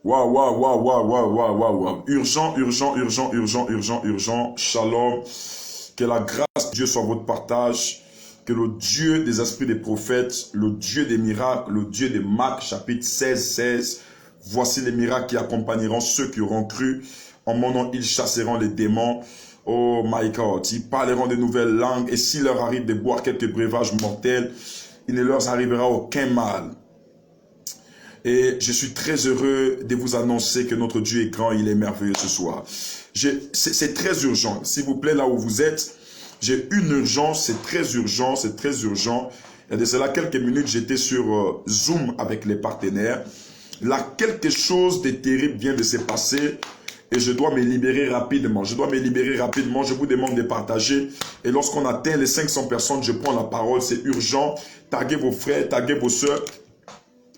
Waouh, waouh, waouh, waouh, waouh, waouh, waouh, waouh. Urgent, urgent, urgent, urgent, urgent, urgent. Shalom. Que la grâce de Dieu soit votre partage. Que le Dieu des esprits des prophètes, le Dieu des miracles, le Dieu des Marc, chapitre 16. Voici les miracles qui accompagneront ceux qui auront cru. En mon nom, ils chasseront les démons. Oh my God. Ils parleront de nouvelles langues. Et s'il leur arrive de boire quelques breuvages mortels, il ne leur arrivera aucun mal. Et je suis très heureux de vous annoncer que notre Dieu est grand, il est merveilleux ce soir. C'est très urgent. S'il vous plaît, là où vous êtes, j'ai une urgence, c'est très urgent, c'est très urgent. Il y a de cela quelques minutes, j'étais sur Zoom avec les partenaires. Là, quelque chose de terrible vient de se passer et je dois me libérer rapidement. Je dois me libérer rapidement. Je vous demande de partager. Et lorsqu'on atteint les 500 personnes, je prends la parole. C'est urgent. Taguez vos frères, taguez vos soeurs.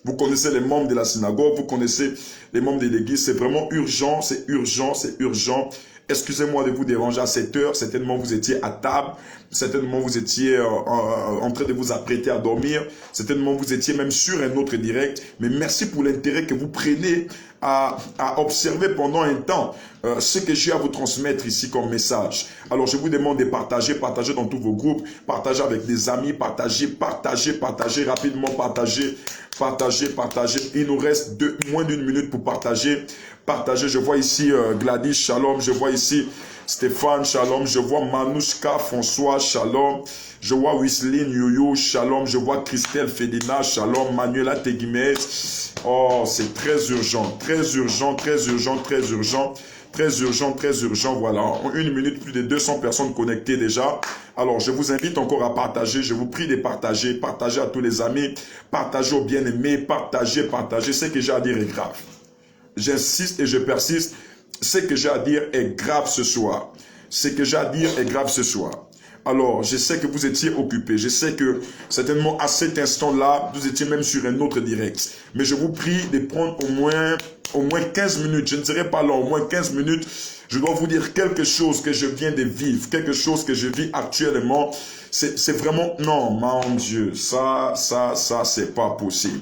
Vous connaissez les membres de la synagogue, vous connaissez les membres de l'église. C'est vraiment urgent, c'est urgent, c'est urgent. Excusez-moi de vous déranger à cette heure. Certainement, vous étiez à table. Certainement, vous étiez en train de vous apprêter à dormir. Certainement, vous étiez même sur un autre direct. Mais merci pour l'intérêt que vous prenez à observer pendant un temps ce que j'ai à vous transmettre ici comme message. Alors, je vous demande de partager, partager dans tous vos groupes, partager avec des amis, partager rapidement, partager. Il nous reste moins d'une minute pour partager. Je vois ici Gladys, shalom. Je vois ici Stéphane, shalom. Je vois Manouchka, François, shalom. Je vois Wisseline, Yoyo, shalom. Je vois Christelle, Fedina, shalom. Manuela Teguimez. Oh, c'est très urgent, très urgent, très urgent, très urgent. Très urgent, très urgent, voilà. En une minute, plus de 200 personnes connectées déjà. Alors, je vous invite encore à partager. Je vous prie de partager. Partagez à tous les amis. Partagez aux bien-aimés. Partagez. Ce que j'ai à dire est grave. J'insiste et je persiste. Ce que j'ai à dire est grave ce soir. Ce que j'ai à dire est grave ce soir. Alors, je sais que vous étiez occupés. Je sais que certainement à cet instant-là, vous étiez même sur un autre direct. Mais je vous prie de prendre au moins 15 minutes. Je ne serai pas là, au moins 15 minutes. Je dois vous dire quelque chose que je viens de vivre. Quelque chose que je vis actuellement. C'est vraiment... Non, mon Dieu. Ça, c'est pas possible.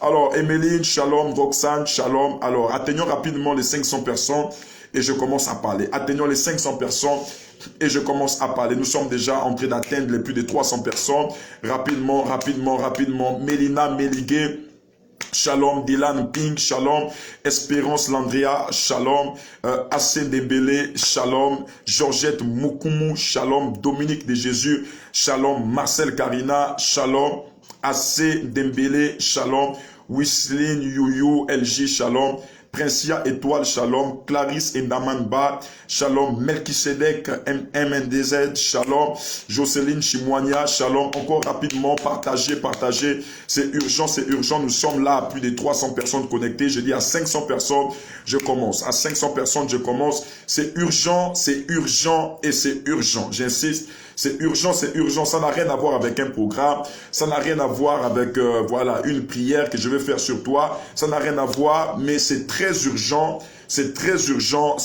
Alors, Emeline, shalom. Roxane, shalom. Alors, atteignons rapidement les 500 personnes et je commence à parler. Atteignons les 500 personnes et je commence à parler. Nous sommes déjà en train d'atteindre les plus de 300 personnes. Rapidement. Mélina Meligué, shalom. Dylan Ping, shalom. Espérance Landria, shalom. Assé Dembélé, shalom. Georgette Moukoumou, shalom. Dominique de Jésus, shalom. Marcel Karina, shalom. Assé Dembélé, shalom. Wisseline Youyou, LG, shalom. Princia Étoile, shalom. Clarisse Endamanba, shalom. Melchisedec, MNDZ, shalom. Jocelyne Chimoigna, shalom. Encore rapidement, partagez. C'est urgent. Nous sommes là à plus de 300 personnes connectées. Je dis à 500 personnes, je commence. À 500 personnes, je commence. C'est urgent et c'est urgent. J'insiste. C'est urgent. Ça n'a rien à voir avec un programme. Ça n'a rien à voir avec voilà, une prière que je vais faire sur toi. Ça n'a rien à voir, mais c'est très urgent. C'est très urgent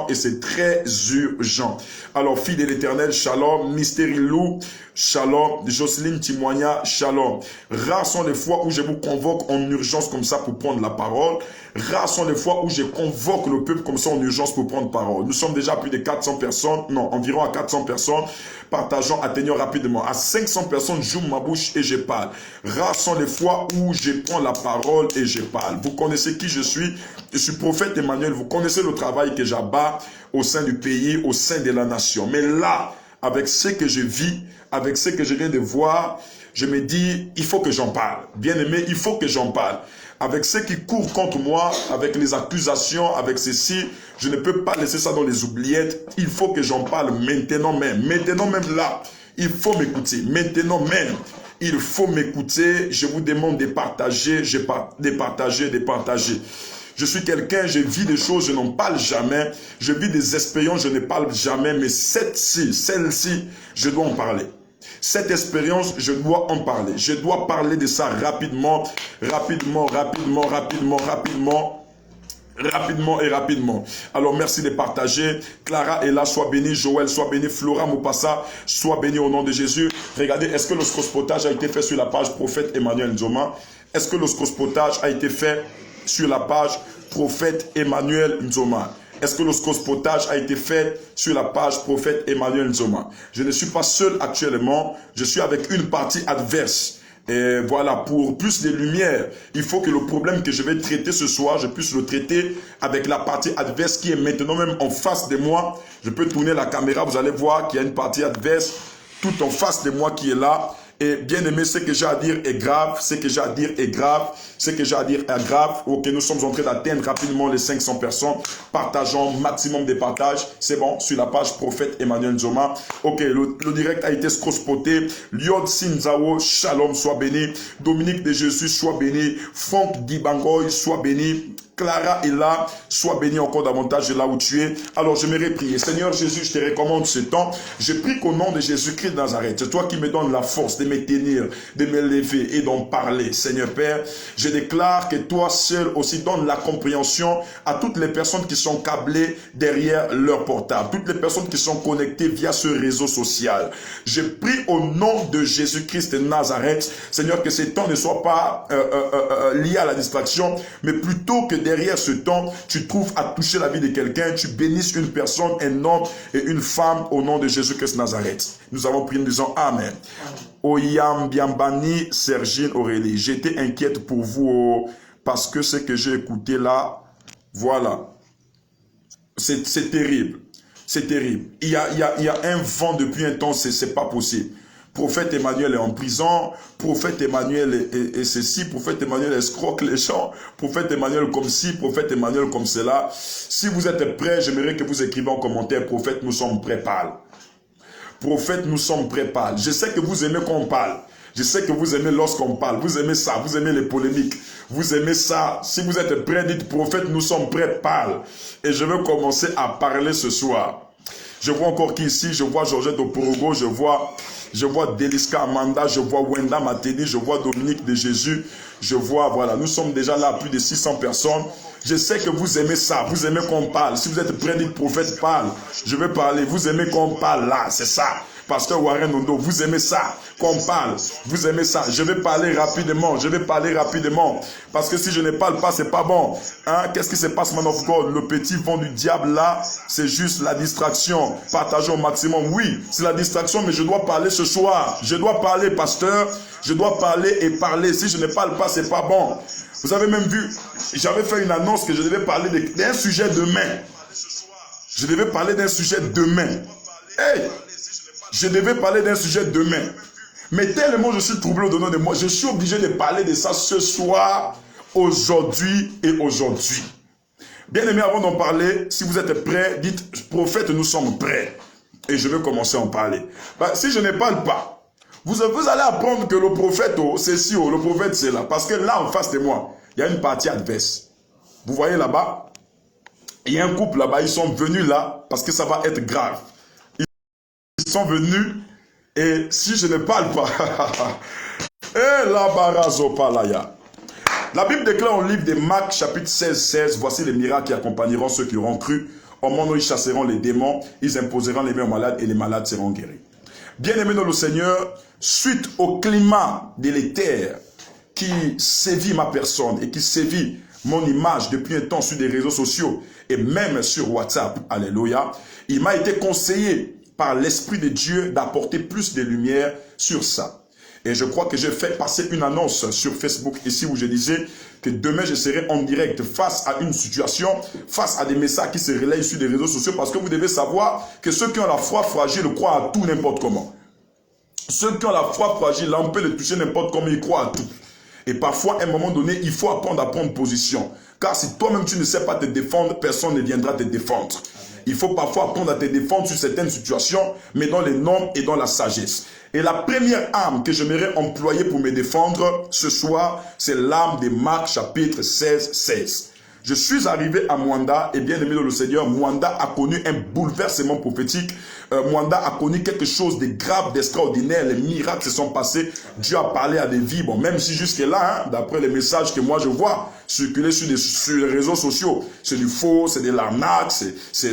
et c'est très urgent. Alors, fille de l'Éternel, shalom. Mystérie Lou, shalom. Jocelyne Timoigna, shalom. Rares sont les fois où je vous convoque en urgence comme ça pour prendre la parole. Rares sont les fois où je convoque le peuple comme ça en urgence pour prendre parole. Nous sommes déjà à plus de 400 personnes, non, environ à 400 personnes. Partageons, atteignons rapidement. À 500 personnes, j'ouvre ma bouche et je parle. Rares sont les fois où je prends la parole et je parle. Vous connaissez qui je suis? Je suis prophète Emmanuel. Vous connaissez le travail que j'abats au sein du pays, au sein de la nation. Mais là, avec ce que je vis, avec ce que je viens de voir, je me dis, il faut que j'en parle. Bien aimé, il faut que j'en parle. Avec ceux qui courent contre moi, avec les accusations, avec ceci, je ne peux pas laisser ça dans les oubliettes. Il faut que j'en parle maintenant même. Maintenant même là, il faut m'écouter. Maintenant même, il faut m'écouter. Je vous demande de partager, de partager. Je suis quelqu'un, je vis des choses, je n'en parle jamais. Je vis des expériences, je ne parle jamais. Mais celle-ci, je dois en parler. Cette expérience, je dois en parler. Je dois parler de ça rapidement. Alors, merci de partager. Clara est là, sois bénie. Joël, sois bénie. Flora Moupassa, sois bénie au nom de Jésus. Regardez, est-ce que le scospotage a été fait sur la page prophète Emmanuel Nzoma? Est-ce que le scospotage a été fait sur la page Prophète Emmanuel Nzoma? Est-ce que le scospotage a été fait sur la page Prophète Emmanuel Nzoma? Je ne suis pas seul actuellement, je suis avec une partie adverse. Et voilà, pour plus de lumière, il faut que le problème que je vais traiter ce soir, je puisse le traiter avec la partie adverse qui est maintenant même en face de moi. Je peux tourner la caméra, vous allez voir qu'il y a une partie adverse tout en face de moi qui est là. Et bien aimé, ce que j'ai à dire est grave, ce que j'ai à dire est grave, ce que j'ai à dire est grave. Ok, nous sommes en train d'atteindre rapidement les 500 personnes. Partageons, maximum de partages. C'est bon, sur la page Prophète Emmanuel Nzoma. Ok, le direct a été scospoté. Liod Sinzao, Shalom, soit béni. Dominique de Jésus, soit béni. Franck Dibangoy, soit béni. Clara est là, sois béni encore davantage là où tu es. Alors j'aimerais prier. Seigneur Jésus, je te recommande ce temps. Je prie qu'au nom de Jésus-Christ de Nazareth, c'est toi qui me donnes la force de me tenir, de me lever et d'en parler. Seigneur Père, je déclare que toi seul aussi donnes la compréhension à toutes les personnes qui sont câblées derrière leur portable, toutes les personnes qui sont connectées via ce réseau social. Je prie au nom de Jésus-Christ de Nazareth, Seigneur, que ce temps ne soit pas lié à la distraction, mais plutôt que derrière ce temps, tu trouves à toucher la vie de quelqu'un, tu bénisses une personne, un homme et une femme au nom de Jésus-Christ de Nazareth. Nous avons prié en disant Amen. Oyam Biambani Sergine Aurélie, j'étais inquiète pour vous parce que ce que j'ai écouté là, voilà, c'est terrible. C'est terrible. Il y a un vent depuis un temps, c'est pas possible. Prophète Emmanuel est en prison, prophète Emmanuel est ceci, prophète Emmanuel escroque les gens, prophète Emmanuel comme ci, prophète Emmanuel comme cela. Si vous êtes prêts, j'aimerais que vous écrivez en commentaire, prophète, nous sommes prêts, parle. Prophète, nous sommes prêts, parle. Je sais que vous aimez qu'on parle. Je sais que vous aimez lorsqu'on parle. Vous aimez ça, vous aimez les polémiques. Vous aimez ça. Si vous êtes prêts, dites, prophète, nous sommes prêts, parle. Et je vais commencer à parler ce soir. Je vois encore qui ici, je vois Georgette Oporogo, je vois Deliska Amanda, je vois Wenda Matedi, je vois Dominique de Jésus, je vois, voilà, nous sommes déjà là, plus de 600 personnes. Je sais que vous aimez ça, vous aimez qu'on parle. Si vous êtes prêts, dites prophète, parle. Je vais parler, vous aimez qu'on parle là, c'est ça. Pasteur Warren Ondo, vous aimez ça, qu'on parle, vous aimez ça. Je vais parler rapidement, parce que si je ne parle pas, c'est pas bon. Hein? Qu'est-ce qui se passe, man of God? Le petit vent du diable là, c'est juste la distraction. Partagez au maximum. Oui, c'est la distraction, mais je dois parler ce soir. Je dois parler, pasteur. Je dois parler et parler. Si je ne parle pas, c'est pas bon. Vous avez même vu, j'avais fait une annonce que je devais parler d'un sujet demain. Je devais parler d'un sujet demain. Hey! Je devais parler d'un sujet demain. Mais tellement je suis troublé au-dedans de moi, je suis obligé de parler de ça ce soir, aujourd'hui et aujourd'hui. Bien aimé, avant d'en parler, si vous êtes prêts, dites, prophète, nous sommes prêts. Et je vais commencer à en parler. Si je ne parle pas, vous allez apprendre que le prophète, c'est ci, le prophète, c'est là. Parce que là, en face de moi, il y a une partie adverse. Vous voyez là-bas, il y a un couple là-bas, ils sont venus là, parce que ça va être grave. Ils sont venus et si je ne parle pas, la Bible déclare au livre de Marc chapitre 16, voici les miracles qui accompagneront ceux qui auront cru. Au moment où ils chasseront les démons, ils imposeront les mains aux malades et les malades seront guéris. Bien-aimés dans le Seigneur, suite au climat délétère qui sévit ma personne et qui sévit mon image depuis un temps sur des réseaux sociaux et même sur WhatsApp, alléluia, il m'a été conseillé par l'Esprit de Dieu d'apporter plus de lumière sur ça. Et je crois que j'ai fait passer une annonce sur Facebook ici où je disais que demain je serai en direct face à une situation, face à des messages qui se relayent sur des réseaux sociaux, parce que vous devez savoir que ceux qui ont la foi fragile croient à tout n'importe comment. Ceux qui ont la foi fragile, on peut les toucher n'importe comment, ils croient à tout. Et parfois, à un moment donné, il faut apprendre à prendre position. Car si toi-même tu ne sais pas te défendre, personne ne viendra te défendre. Il faut parfois apprendre à te défendre sur certaines situations, mais dans les normes et dans la sagesse. Et la première arme que j'aimerais employer pour me défendre ce soir, c'est l'arme de Marc chapitre 16. Je suis arrivé à Mwanda, et bien aimé dans le Seigneur, Mwanda a connu un bouleversement prophétique. Mwanda a connu quelque chose de grave, d'extraordinaire. Les miracles se sont passés. Dieu a parlé à des vies. Bon, même si jusque-là, hein, d'après les messages que moi je vois circuler sur les réseaux sociaux, c'est du faux, c'est de l'arnaque, c'est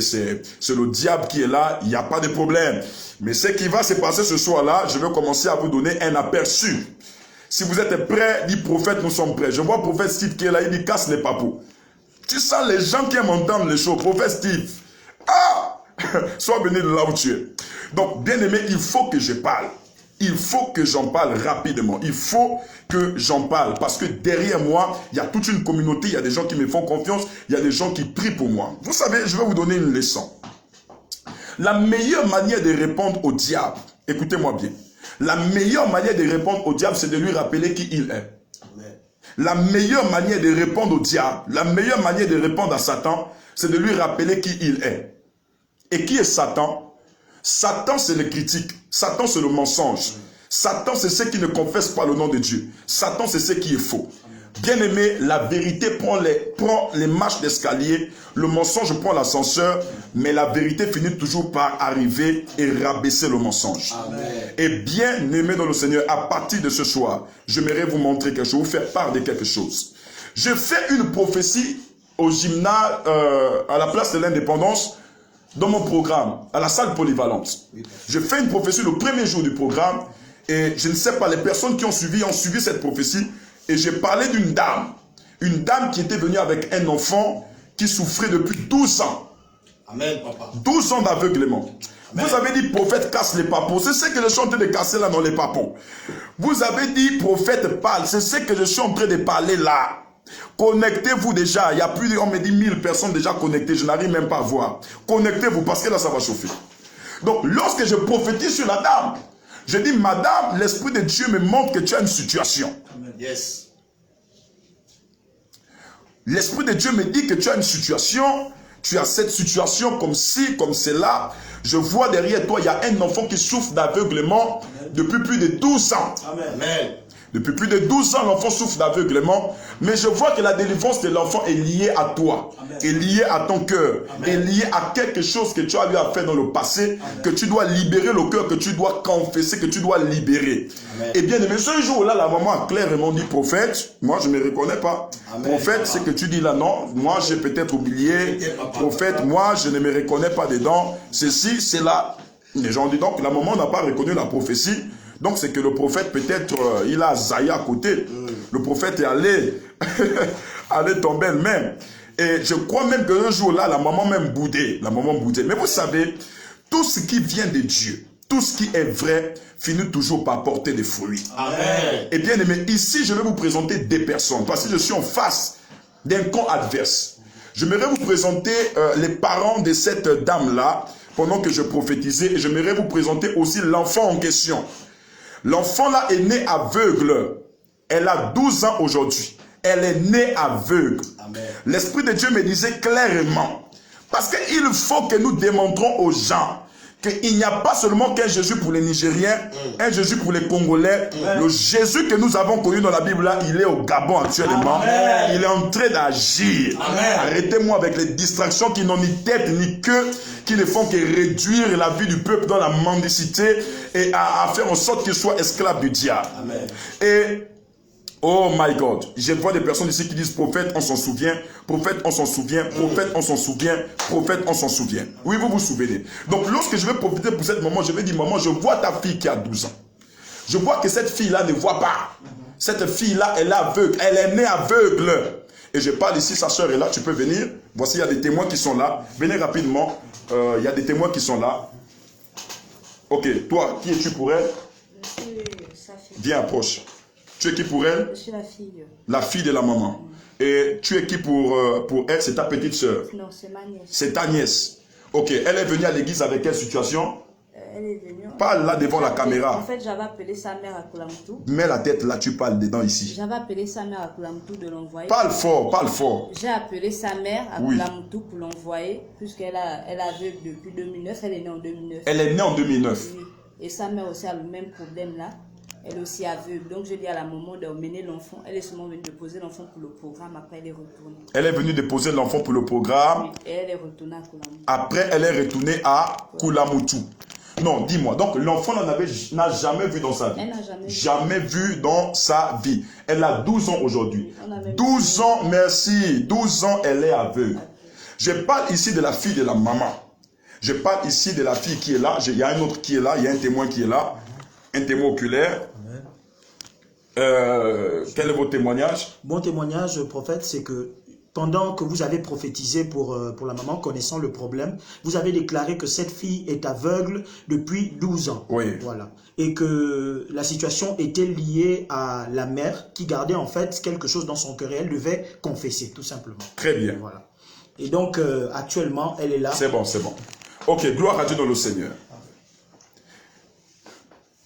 le diable qui est là, il n'y a pas de problème. Mais ce qui va se passer ce soir-là, je vais commencer à vous donner un aperçu. Si vous êtes prêts, dit prophète, nous sommes prêts. Je vois prophète Steve qui est là, il dit casse les papous. Tu sens les gens qui aiment entendre les choses. Prophète Steve, ah, sois béni de là où tu es. Donc, bien aimé, il faut que je parle. Il faut que j'en parle rapidement. Il faut que j'en parle. Parce que derrière moi, il y a toute une communauté. Il y a des gens qui me font confiance. Il y a des gens qui prient pour moi. Vous savez, je vais vous donner une leçon. La meilleure manière de répondre au diable, écoutez-moi bien. La meilleure manière de répondre au diable, c'est de lui rappeler qui il est. La meilleure manière de répondre au diable, la meilleure manière de répondre à Satan, c'est de lui rappeler qui il est. Et qui est Satan? Satan, c'est le critique. Satan, c'est le mensonge. Satan, c'est ceux qui ne confessent pas le nom de Dieu. Satan, c'est ce qui est faux. Bien aimé, la vérité prend les marches d'escalier, le mensonge prend l'ascenseur, mais la vérité finit toujours par arriver et rabaisser le mensonge. Amen. Et bien aimé dans le Seigneur, à partir de ce soir, j'aimerais vous montrer quelque chose, vous faire part de quelque chose. Je fais une prophétie au gymnase, à la place de l'Indépendance, dans mon programme, à la salle polyvalente. Je fais une prophétie le premier jour du programme, et je ne sais pas, les personnes qui ont suivi cette prophétie. Et j'ai parlé d'une dame qui était venue avec un enfant qui souffrait depuis 12 ans. Amen, papa. 12 ans d'aveuglement. Vous avez dit prophète casse les papos. C'est ce que je suis en train de casser là dans les papos. Vous avez dit prophète parle. C'est ce que je suis en train de parler là. Connectez-vous déjà. Il y a plus de, on me dit 1000 personnes déjà connectées. Je n'arrive même pas à voir. Connectez-vous parce que là ça va chauffer. Donc lorsque je prophétise sur la dame, je dis madame, l'Esprit de Dieu me montre que tu as une situation. Amen. Yes. L'Esprit de Dieu me dit que tu as une situation, tu as cette situation comme ci, comme cela. Je vois derrière toi, il y a un enfant qui souffre d'aveuglement depuis plus de 12 ans. Amen. Depuis plus de 12 ans, l'enfant souffre d'aveuglement. Mais je vois que la délivrance de l'enfant est liée à toi, Amen. Est liée à ton cœur, est liée à quelque chose que tu as eu à faire dans le passé, Amen. Que tu dois libérer le cœur, que tu dois confesser, que tu dois libérer. Amen. Et bien aimé, ce jour-là, la maman a clairement dit, prophète, moi je ne me reconnais pas. Amen. Prophète, c'est que tu dis là, non, moi j'ai peut-être oublié. Prophète, moi je ne me reconnais pas dedans. Ceci, c'est là. Les gens disent donc, la maman n'a pas reconnu la prophétie. Donc c'est que le prophète peut-être, il a Zaya à côté. Le prophète est allé, allé tomber elle-même. Et je crois même qu'un jour-là, la maman même boudait. La maman boudait. Mais vous savez, tout ce qui vient de Dieu, tout ce qui est vrai, finit toujours par porter des fruits. Amen. Et bien aimé, ici, je vais vous présenter des personnes. Parce que je suis en face d'un camp adverse. J'aimerais vous présenter les parents de cette dame-là, pendant que je prophétisais. Et j'aimerais vous présenter aussi l'enfant en question. L'enfant là est né aveugle. Elle a 12 ans aujourd'hui. Elle est née aveugle. L'Esprit de Dieu me disait clairement, parce qu'il faut que nous démontrons aux gens qu'il n'y a pas seulement qu'un Jésus pour les Nigériens, un Jésus pour les Congolais. Le Jésus que nous avons connu dans la Bible là, il est au Gabon actuellement. Amen. Il est en train d'agir. Arrêtez-moi avec les distractions qui n'ont ni tête ni queue, qui ne font que réduire la vie du peuple dans la mendicité et à faire en sorte qu'il soit esclave du diable. Amen. Et oh my God, je vois des personnes ici qui disent prophète, on s'en souvient, prophète, on s'en souvient, prophète, on s'en souvient, prophète, on s'en souvient. Oui, vous vous souvenez. Donc lorsque je vais profiter pour cette maman, je vais dire maman, je vois ta fille qui a 12 ans. Je vois que cette fille-là ne voit pas. Cette fille-là, elle est aveugle, elle est née aveugle. Et je parle ici, sa soeur est là, tu peux venir. Voici, il y a des témoins qui sont là. Venez rapidement, il y a des témoins qui sont là. Ok, toi, qui es-tu pour elle? Je suis sa fille. Viens, approche. Tu es qui pour elle? Je suis la fille. La fille de la maman. Et tu es qui pour elle? C'est ta petite soeur? Non, c'est ma nièce. C'est ta nièce. Ok, elle est venue à l'église avec quelle situation? Elle est venue. Parle là devant la caméra. En fait, j'avais appelé sa mère à Koulamtou. Mets la tête là, tu parles dedans ici. J'avais appelé sa mère à Koulamtou de l'envoyer. Parle fort, parle fort. J'ai appelé sa mère à Koulamtou pour l'envoyer, puisqu'elle est aveugle depuis 2009. Elle est née en 2009. Elle est née en 2009. Oui. Et sa mère aussi a le même problème là. Elle est aussi aveugle. Donc, je dis à la maman d'emmener l'enfant. Elle est seulement venue déposer l'enfant pour le programme. Après, elle est retournée. Elle est venue déposer l'enfant pour le programme. Oui. Et elle est retournée à Koulamtou. Après, elle est retournée à Koulamoutou. Non, dis-moi. Donc, l'enfant n'a jamais vu dans sa vie. Elle n'a jamais vu. Jamais vu dans sa vie. Elle a 12 ans aujourd'hui. 12 ans, merci. 12 ans, elle est aveugle. Je parle ici de la fille de la maman. Je parle ici de la fille qui est là. Il y a un autre qui est là. Il y a un témoin qui est là. Un témoin oculaire. Quel est votre témoignage? Mon témoignage, prophète, c'est que pendant que vous avez prophétisé pour la maman, connaissant le problème, vous avez déclaré que cette fille est aveugle depuis 12 ans. Oui. Voilà. Et que la situation était liée à la mère qui gardait en fait quelque chose dans son cœur et elle devait confesser, tout simplement. Très bien. Voilà. Et donc, actuellement, elle est là. C'est bon, c'est bon. Ok, gloire à Dieu dans le Seigneur.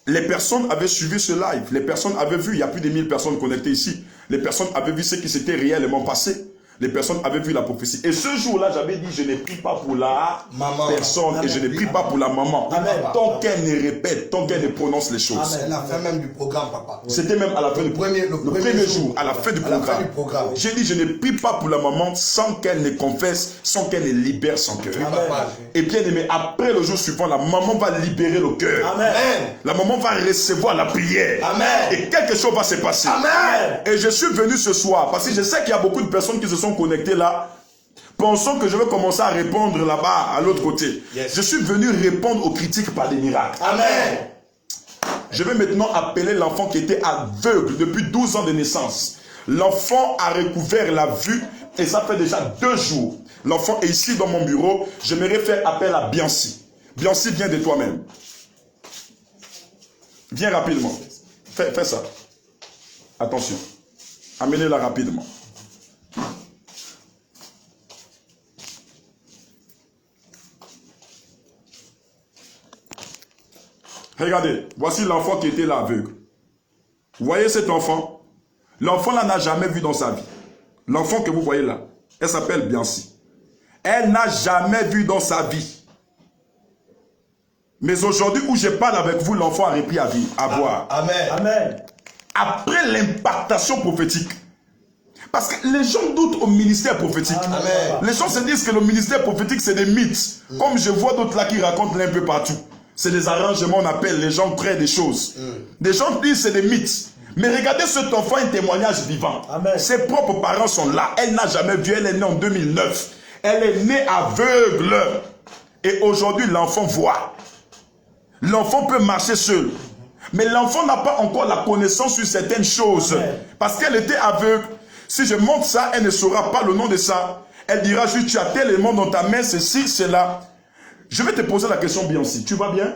Les personnes avaient suivi ce live. Les personnes avaient vu, il y a plus de 1000 personnes connectées ici. Les personnes avaient vu ce qui s'était réellement passé. Les personnes avaient vu la prophétie. Et ce jour-là, j'avais dit, je ne prie pas pour la personne et je ne prie pas pour la maman. Amen. Tant qu'elle ne répète, tant qu'elle ne prononce les choses. C'est la fin même du programme, papa. C'était même à la fin du premier jour, à la fin du programme. J'ai dit, je ne prie pas pour la maman sans qu'elle ne confesse, sans qu'elle ne libère son cœur. Et bien aimé, après le jour suivant, la maman va libérer le cœur. Amen. La maman va recevoir la prière. Amen. Et quelque chose va se passer. Amen. Et je suis venu ce soir parce que je sais qu'il y a beaucoup de personnes qui se sont connectées là, pensant que je vais commencer à répondre là-bas, à l'autre côté. Yes. Je suis venu répondre aux critiques par des miracles. Amen. Je vais maintenant appeler l'enfant qui était aveugle depuis 12 ans de naissance. L'enfant a recouvert la vue et ça fait déjà 2 jours. L'enfant est ici dans mon bureau. J'aimerais faire appel à Bianci. Bianci, viens de toi-même. Viens rapidement. Fais ça. Attention. Amenez-la rapidement. Regardez, voici l'enfant qui était là aveugle. Vous voyez cet enfant? L'enfant là n'a jamais vu dans sa vie. L'enfant que vous voyez là, elle s'appelle Bianci. Elle n'a jamais vu dans sa vie. Mais aujourd'hui où je parle avec vous, l'enfant a repris à voir. Amen. Amen. Après l'impactation prophétique. Parce que les gens doutent au ministère prophétique. Amen. Les gens se disent que le ministère prophétique c'est des mythes. Comme je vois d'autres là qui racontent un peu partout. C'est des arrangements, on appelle, les gens créent des choses. Des gens disent c'est des mythes. Mais regardez cet enfant, un témoignage vivant. Amen. Ses propres parents sont là. Elle n'a jamais vu, elle est née en 2009. Elle est née aveugle. Et aujourd'hui, l'enfant voit. L'enfant peut marcher seul. Mais l'enfant n'a pas encore la connaissance sur certaines choses. Amen. Parce qu'elle était aveugle. Si je montre ça, elle ne saura pas le nom de ça. Elle dira juste, tu as tel élément dans ta main, ceci, cela. Je vais te poser la question, Bianci. Tu vas bien?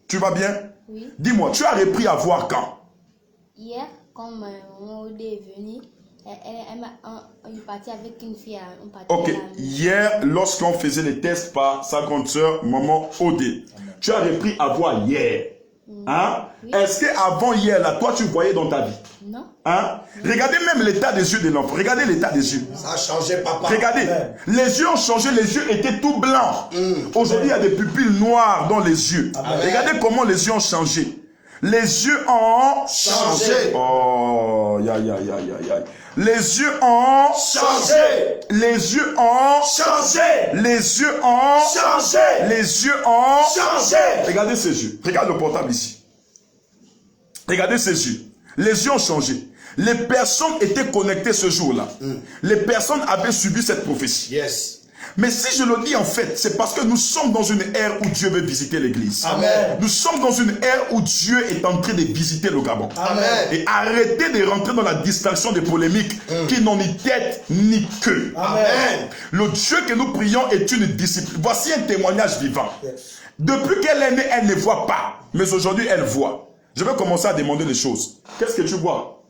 Tu vas bien? Oui. Dis-moi, tu as repris à voir quand? Hier, quand maman Odé est venue, on est parti avec une fille. Ok. Hier, lorsqu'on faisait les tests par sa grande sœur, maman Odé, tu as repris à voir hier. Hein? Oui. Est-ce qu'avant hier, là, toi, tu voyais dans ta vie? Non. Hein? Regardez même l'état des yeux de l'enfant. Regardez l'état des yeux. Ça a changé, papa. Regardez, les yeux ont changé, les yeux étaient tout blancs. Aujourd'hui, il y a des pupilles noires dans les yeux. Amen. Regardez comment les yeux ont changé. Les yeux ont Changé. Oh, ya. Les yeux ont Changé. Les yeux ont Changé. Les yeux ont Changé. Les yeux ont Changé. Regardez ses yeux. Regarde le portable ici. Regardez ses yeux. Les yeux ont changé. Les personnes étaient connectées ce jour-là. Les personnes avaient subi cette prophétie. Yes. Mais si je le dis en fait, c'est parce que nous sommes dans une ère où Dieu veut visiter l'église. Amen. Nous sommes dans une ère où Dieu est en train de visiter le Gabon. Amen. Et arrêtez de rentrer dans la distraction des polémiques qui n'ont ni tête ni queue. Amen. Le Dieu que nous prions est une discipline. Voici un témoignage vivant. Depuis qu'elle est née, elle ne voit pas. Mais aujourd'hui, elle voit. Je vais commencer à demander les choses. Qu'est-ce que tu vois?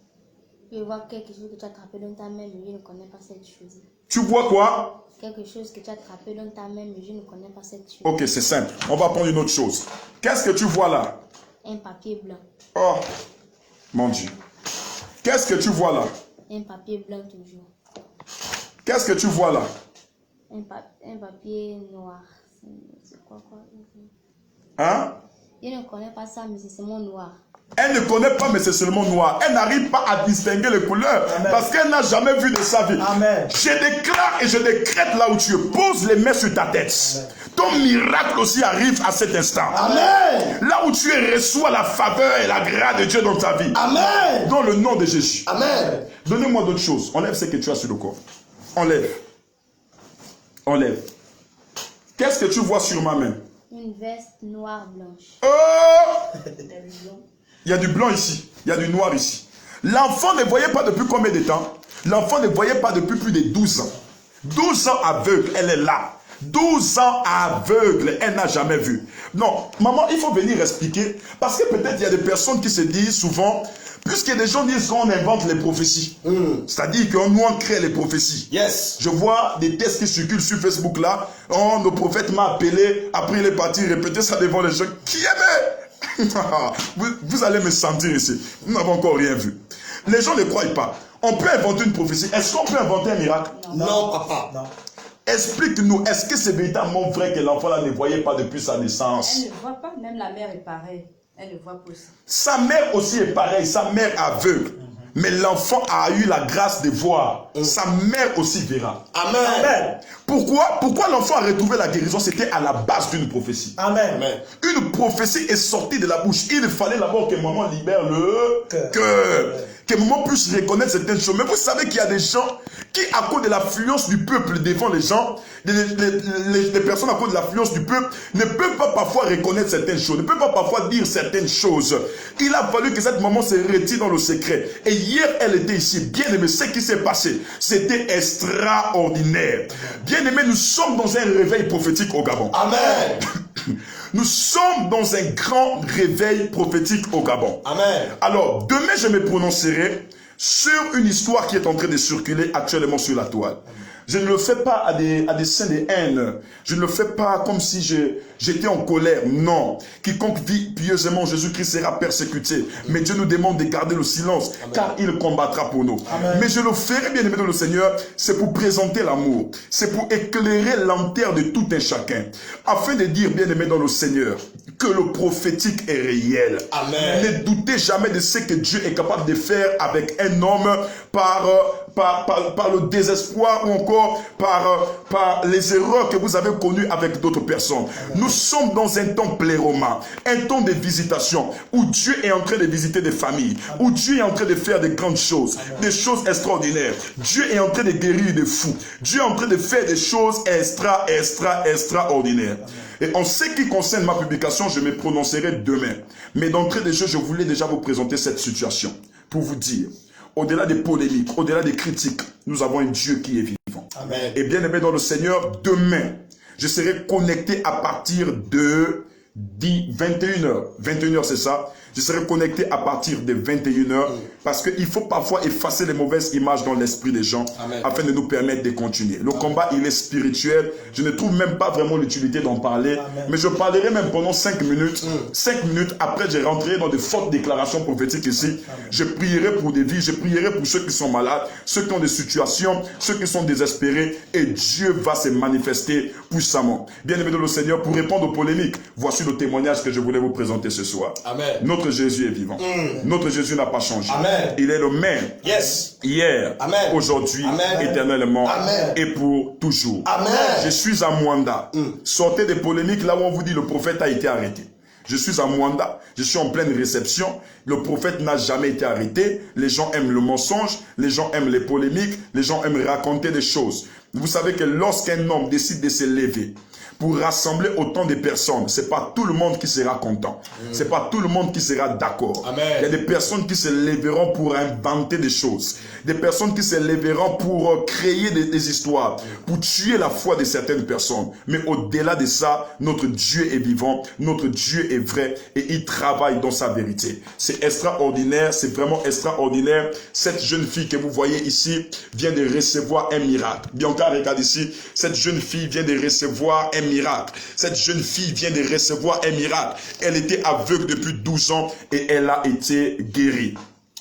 Je vois quelque chose que tu as attrapé dans ta main, mais je ne connais pas cette chose. Tu vois quoi? Quelque chose que tu as attrapé dans ta main, mais je ne connais pas cette chose. Ok, c'est simple. On va prendre une autre chose. Qu'est-ce que tu vois là? Un papier blanc. Oh, mon Dieu. Qu'est-ce que tu vois là? Un papier blanc toujours. Qu'est-ce que tu vois là? Un papier noir. C'est quoi? Hein? Je ne connais pas ça, mais c'est seulement noir. Elle ne connaît pas, mais c'est seulement noir. Elle n'arrive pas à distinguer les couleurs. Amen. Parce qu'elle n'a jamais vu de sa vie. Amen. Je déclare et je décrète là où tu es. Pose les mains sur ta tête. Amen. Ton miracle aussi arrive à cet instant. Amen. Là où tu es, reçois la faveur et la grâce de Dieu dans ta vie. Amen. Dans le nom de Jésus. Amen. Donnez-moi d'autres choses. Enlève ce que tu as sur le corps. Enlève. Enlève. Qu'est-ce que tu vois sur ma main? Une veste noire blanche. Oh! Il y a du blanc ici. Il y a du noir ici. L'enfant ne voyait pas depuis combien de temps? L'enfant ne voyait pas depuis plus de 12 ans. 12 ans aveugle, elle est là. 12 ans aveugle, elle n'a jamais vu. Non, maman, il faut venir expliquer. Parce que peut-être il y a des personnes qui se disent souvent, puisque des gens disent qu'on invente les prophéties. C'est-à-dire qu'on nous on crée les prophéties. Yes. Je vois des tests qui circulent sur Facebook là. Oh, nos prophètes m'ont appelé, après il est parti répéter ça devant les gens. Qui aimait? Vous allez me sentir ici. Nous n'avons encore rien vu. Les gens ne croient pas. On peut inventer une prophétie. Est-ce qu'on peut inventer un miracle? Non, papa. Non. Explique-nous, est-ce que c'est véritablement vrai que l'enfant là ne voyait pas depuis sa naissance? Elle ne voit pas, même la mère est pareille. Elle ne voit pas aussi. Sa mère aussi est pareille, sa mère aveugle. Mais l'enfant a eu la grâce de voir. Sa mère aussi verra. Amen. Amen. Pourquoi l'enfant a retrouvé la guérison? C'était à la base d'une prophétie. Amen. Amen. Une prophétie est sortie de la bouche. Il fallait d'abord que maman libère le cœur. Que maman puisse reconnaître certaines choses. Mais vous savez qu'il y a des gens qui, à cause de l'affluence du peuple devant les gens, les personnes à cause de l'affluence du peuple, ne peuvent pas parfois reconnaître certaines choses, ne peuvent pas parfois dire certaines choses. Il a fallu que cette maman se retire dans le secret. Et hier, elle était ici. Bien aimé, ce qui s'est passé, c'était extraordinaire. Bien aimé, nous sommes dans un réveil prophétique au Gabon. Amen. Nous sommes dans un grand réveil prophétique au Gabon. Amen. Alors, demain, je me prononcerai sur une histoire qui est en train de circuler actuellement sur la toile. Je ne le fais pas à des scènes de haine. Je ne le fais pas comme si j'étais en colère. Non. Quiconque vit pieusement Jésus-Christ sera persécuté. Mais Dieu nous demande de garder le silence, car il combattra pour nous. Amen. Mais je le ferai, bien aimé dans le Seigneur, c'est pour présenter l'amour. C'est pour éclairer l'antenne de tout un chacun. Afin de dire, bien aimé dans le Seigneur, que le prophétique est réel. Amen. Ne doutez jamais de ce que Dieu est capable de faire avec un homme par le désespoir ou encore par les erreurs que vous avez connues avec d'autres personnes. Amen. Nous sommes dans un temps pléroma, un temps de visitation où Dieu est en train de visiter des familles, où Dieu est en train de faire de grandes choses, des choses extraordinaires. Dieu est en train de guérir des fous. Dieu est en train de faire des choses extraordinaires. Et en ce qui concerne ma publication, je me prononcerai demain. Mais d'entrée de jeu, je voulais déjà vous présenter cette situation pour vous dire, au-delà des polémiques, au-delà des critiques, nous avons un Dieu qui est vivant. Amen. Et bien aimé dans le Seigneur, demain, je serai connecté à partir de 21h. 21h, c'est ça. Je serai connecté à partir de 21h parce qu'il faut parfois effacer les mauvaises images dans l'esprit des gens. Amen. Afin de nous permettre de continuer. Le combat, il est spirituel. Je ne trouve même pas vraiment l'utilité d'en parler. Amen. Mais je parlerai même pendant 5 minutes. 5 minutes après, je rentrerai dans de fortes déclarations prophétiques ici. Amen. Je prierai pour des vies. Je prierai pour ceux qui sont malades, ceux qui ont des situations, ceux qui sont désespérés. Et Dieu va se manifester puissamment. Bien aimé de le Seigneur, pour répondre aux polémiques, voici le témoignage que je voulais vous présenter ce soir. Amen. Notre Jésus est vivant. Notre Jésus n'a pas changé. Amen. Il est le même. Yes. Hier, aujourd'hui, éternellement. Amen. Et pour toujours. Amen. Je suis à Mwanda. Sortez des polémiques là où on vous dit le prophète a été arrêté. Je suis à Mwanda, je suis en pleine réception. Le prophète n'a jamais été arrêté. Les gens aiment le mensonge, les gens aiment les polémiques, les gens aiment raconter des choses. Vous savez que lorsqu'un homme décide de se lever pour rassembler autant de personnes, c'est pas tout le monde qui sera content. C'est pas tout le monde qui sera d'accord. Il y a des personnes qui se lèveront pour inventer des choses. Des personnes qui se lèveront pour créer des histoires, pour tuer la foi de certaines personnes. Mais au-delà de ça, notre Dieu est vivant, notre Dieu est vrai et il travaille dans sa vérité. C'est extraordinaire, c'est vraiment extraordinaire. Cette jeune fille que vous voyez ici vient de recevoir un miracle. Bianca, regarde ici, cette jeune fille vient de recevoir un miracle. Cette jeune fille vient de recevoir un miracle. Elle était aveugle depuis 12 ans et elle a été guérie.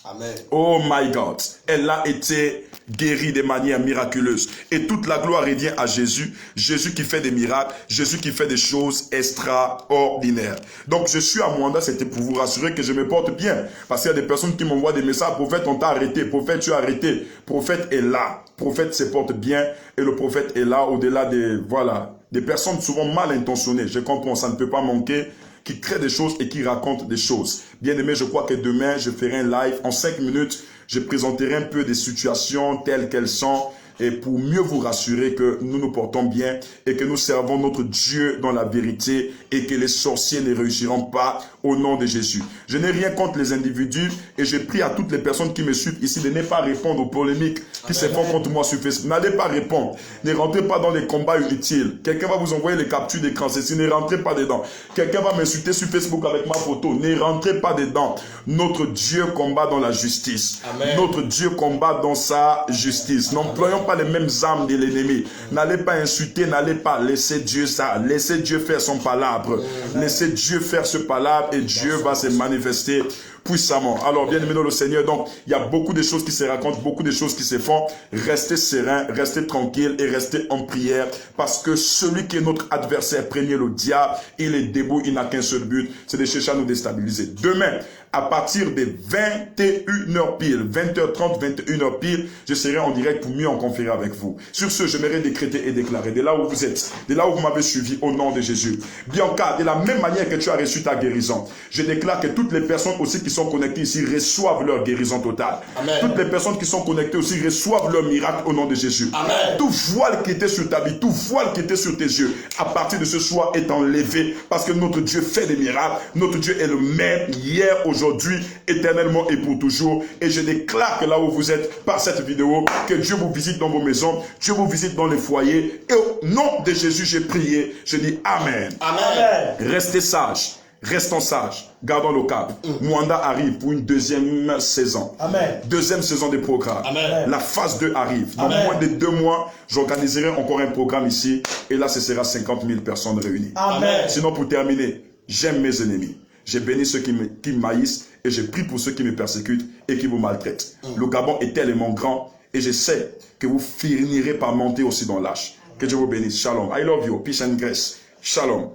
Amen. Oh my God. Elle a été guérie de manière miraculeuse. Et toute la gloire revient à Jésus. Jésus qui fait des miracles. Jésus qui fait des choses extraordinaires. Donc je suis à Mwanda, c'était pour vous rassurer que je me porte bien. Parce qu'il y a des personnes qui m'envoient des messages. Prophète, on t'a arrêté. Prophète, tu as arrêté. Prophète est là. Prophète se porte bien. Et le prophète est là au-delà des personnes souvent mal intentionnées. Je comprends, ça ne peut pas manquer, qui créent des choses et qui racontent des choses. Bien aimé, je crois que demain, je ferai un live. En 5 minutes, je présenterai un peu des situations telles qu'elles sont. et pour mieux vous rassurer que nous nous portons bien et que nous servons notre Dieu dans la vérité et que les sorciers ne réussiront pas au nom de Jésus. Je n'ai rien contre les individus et je prie à toutes les personnes qui me suivent ici de ne pas répondre aux polémiques qui se font contre moi sur Facebook. N'allez pas répondre. Ne rentrez pas dans les combats inutiles. Quelqu'un va vous envoyer les captures d'écran. Ceci, ne rentrez pas dedans. Quelqu'un va m'insulter sur Facebook avec ma photo. Ne rentrez pas dedans. Notre Dieu combat dans la justice. Amen. Notre Dieu combat dans sa justice. N'employons pas les mêmes armes de l'ennemi. N'allez pas insulter, n'allez pas laisser Dieu ça. Laissez Dieu faire son palabre. Laissez Dieu faire ce palabre et Dieu va se manifester puissamment. Alors, bien aimé dans le Seigneur, donc, il y a beaucoup de choses qui se racontent, beaucoup de choses qui se font. Restez serein, restez tranquille et restez en prière parce que celui qui est notre adversaire premier, le diable, il est debout, il n'a qu'un seul but, c'est de chercher à nous déstabiliser. Demain, à partir de 21h pile, 20h30, 21h pile, je serai en direct pour mieux en conférer avec vous. Sur ce, j'aimerais décréter et déclarer, de là où vous êtes, de là où vous m'avez suivi, au nom de Jésus. Bianca, de la même manière que tu as reçu ta guérison, je déclare que toutes les personnes aussi qui sont connectées ici reçoivent leur guérison totale. Amen. Toutes les personnes qui sont connectées aussi reçoivent leur miracle au nom de Jésus. Amen. Tout voile qui était sur ta vie, tout voile qui était sur tes yeux, à partir de ce soir est enlevé parce que notre Dieu fait des miracles. Notre Dieu est le même hier, aujourd'hui, éternellement et pour toujours. Et je déclare que là où vous êtes, par cette vidéo, que Dieu vous visite dans vos maisons, Dieu vous visite dans les foyers. Et au nom de Jésus, j'ai prié. Je dis Amen. Amen. Restez sages. Restons sages, gardons le cap. Mwanda arrive pour une deuxième saison. Amen. Deuxième saison des programmes. Amen. La phase 2 arrive. Dans Amen. moins de 2 mois, j'organiserai encore un programme ici. Et là, ce sera 50 000 personnes réunies. Amen. Sinon, pour terminer, j'aime mes ennemis. J'ai béni ceux qui m'haïssent et je prie pour ceux qui me persécutent et qui vous maltraitent. Le Gabon est tellement grand et je sais que vous finirez par monter aussi dans l'âge. Que Dieu vous bénisse. Shalom. I love you. Peace and grace. Shalom.